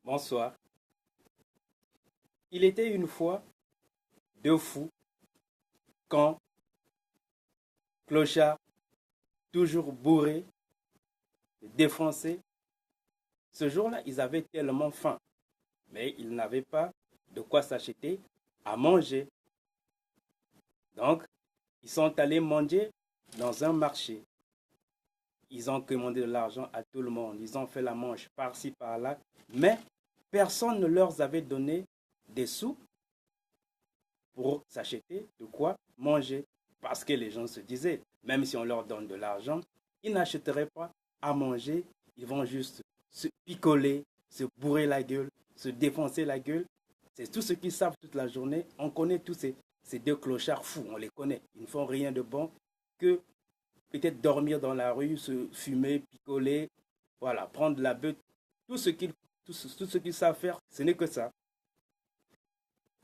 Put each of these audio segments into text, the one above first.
Bonsoir. Il était une fois deux fous, quand, clochards, toujours bourrés, défoncés. Ce jour-là, ils avaient tellement faim, mais ils n'avaient pas de quoi s'acheter à manger. Donc, ils sont allés manger dans un marché. Ils ont commandé de l'argent à tout le monde. Ils ont fait la manche par-ci, par-là. Mais personne ne leur avait donné des sous pour s'acheter de quoi manger. Parce que les gens se disaient, même si on leur donne de l'argent, ils n'achèteraient pas à manger. Ils vont juste se picoler, se bourrer la gueule, se défoncer la gueule. C'est tout ce qu'ils savent toute la journée. On connaît tous ces deux clochards fous, on les connaît. Ils ne font rien de bon que peut-être dormir dans la rue, se fumer, picoler, voilà, prendre la beuh. Tout ce qu'ils tout ce qu'ils savent faire, ce n'est que ça.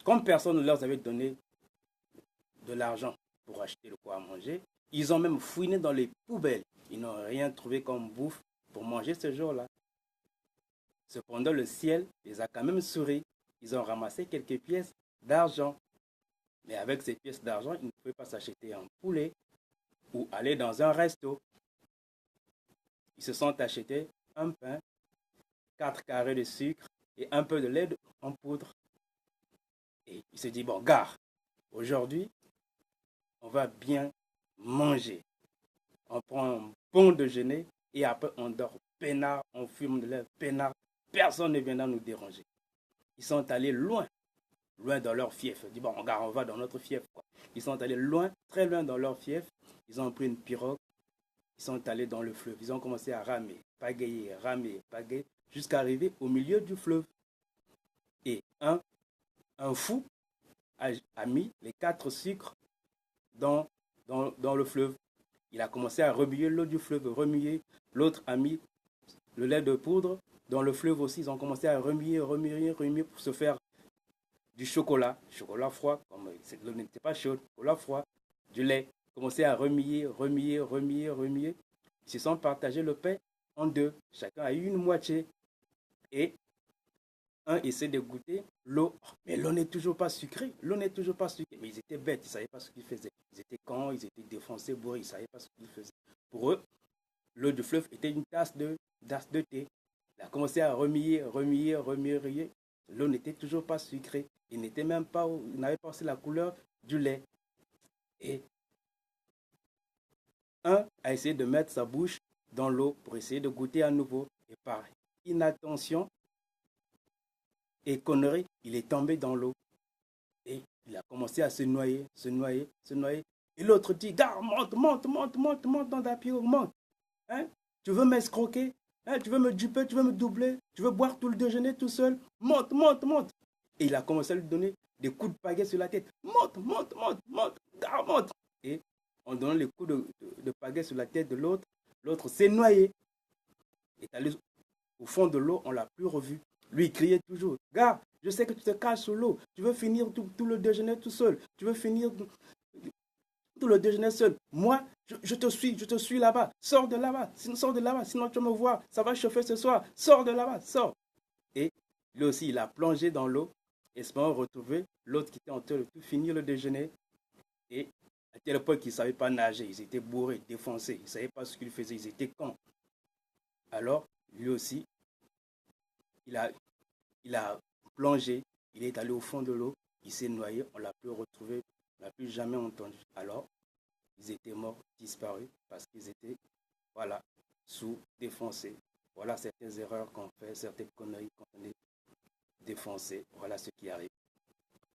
Comme personne ne leur avait donné de l'argent pour acheter de quoi manger, ils ont même fouiné dans les poubelles. Ils n'ont rien trouvé comme bouffe pour manger ce jour-là. Cependant, le ciel les a quand même souri. Ils ont ramassé quelques pièces d'argent. Mais avec ces pièces d'argent, ils ne pouvaient pas s'acheter un poulet ou aller dans un resto. Ils se sont achetés un pain, 4 carrés de sucre et un peu de lait en poudre. Et ils se disent, bon, gare, aujourd'hui, on va bien manger. On prend un bon déjeuner et après on dort peinard, on fume de l'air peinard. Personne ne viendra nous déranger. Ils sont allés loin, loin dans leur fief. Ils disent, bon, regarde, on va dans notre fief, quoi. Ils sont allés loin, très loin dans leur fief. Ils ont pris une pirogue. Ils sont allés dans le fleuve. Ils ont commencé à ramer, pagayer, jusqu'à arriver au milieu du fleuve. Et un fou a mis les 4 sucres dans le fleuve. Il a commencé à remuer l'eau du fleuve, remuer. L'autre a mis le lait de poudre dans le fleuve aussi. Ils ont commencé à remuer pour se faire du chocolat froid, comme l'eau n'était pas chaude, chocolat froid, du lait. Ils ont commencé à remuer. Ils se sont partagés le pain en deux. Chacun a eu une moitié. Et un essaie de goûter l'eau, mais l'eau n'est toujours pas sucrée. Mais ils étaient bêtes, ils ne savaient pas ce qu'ils faisaient. Ils étaient cons, ils étaient défoncés, bourrés, ils ne savaient pas ce qu'ils faisaient. Pour eux, l'eau du fleuve était une tasse de thé. Il a commencé à remuer. L'eau n'était toujours pas sucrée. Il n'avait pas aussi la couleur du lait. Et un a essayé de mettre sa bouche dans l'eau pour essayer de goûter à nouveau. Et par inattention et connerie, il est tombé dans l'eau. Et il a commencé à se noyer. Et l'autre dit, gars, monte dans ta pirogue, monte. Hein? Tu veux m'escroquer? Hein? Tu veux me duper, tu veux me doubler? Tu veux boire tout le déjeuner tout seul? Monte. Et il a commencé à lui donner des coups de pagaie sur la tête. Monte, gars, monte. Et en donnant les coups de pagaie sur la tête de l'autre, l'autre s'est noyé. Il est allé au fond de l'eau, on ne l'a plus revu. Lui, il criait toujours, gars, je sais que tu te caches sous l'eau, tu veux finir tout le déjeuner tout seul, tu veux finir tout le déjeuner seul. Moi, je te suis là-bas, sors de là-bas, sinon tu me vois, ça va chauffer ce soir, sors de là-bas, sors. Et lui aussi, il a plongé dans l'eau, espérant retrouver l'autre qui était en train de tout finir le déjeuner. Et à tel point qu'ils ne savaient pas nager, ils étaient bourrés, défoncés, ils ne savaient pas ce qu'ils faisaient, ils étaient cons. Alors, lui aussi, il a plongé, il est allé au fond de l'eau, il s'est noyé, on ne l'a plus retrouvé, on ne l'a plus jamais entendu. Alors, ils étaient morts, disparus, parce qu'ils étaient, voilà, défoncés. Voilà certaines erreurs qu'on fait, certaines conneries qu'on est défoncés. Voilà ce qui arrive.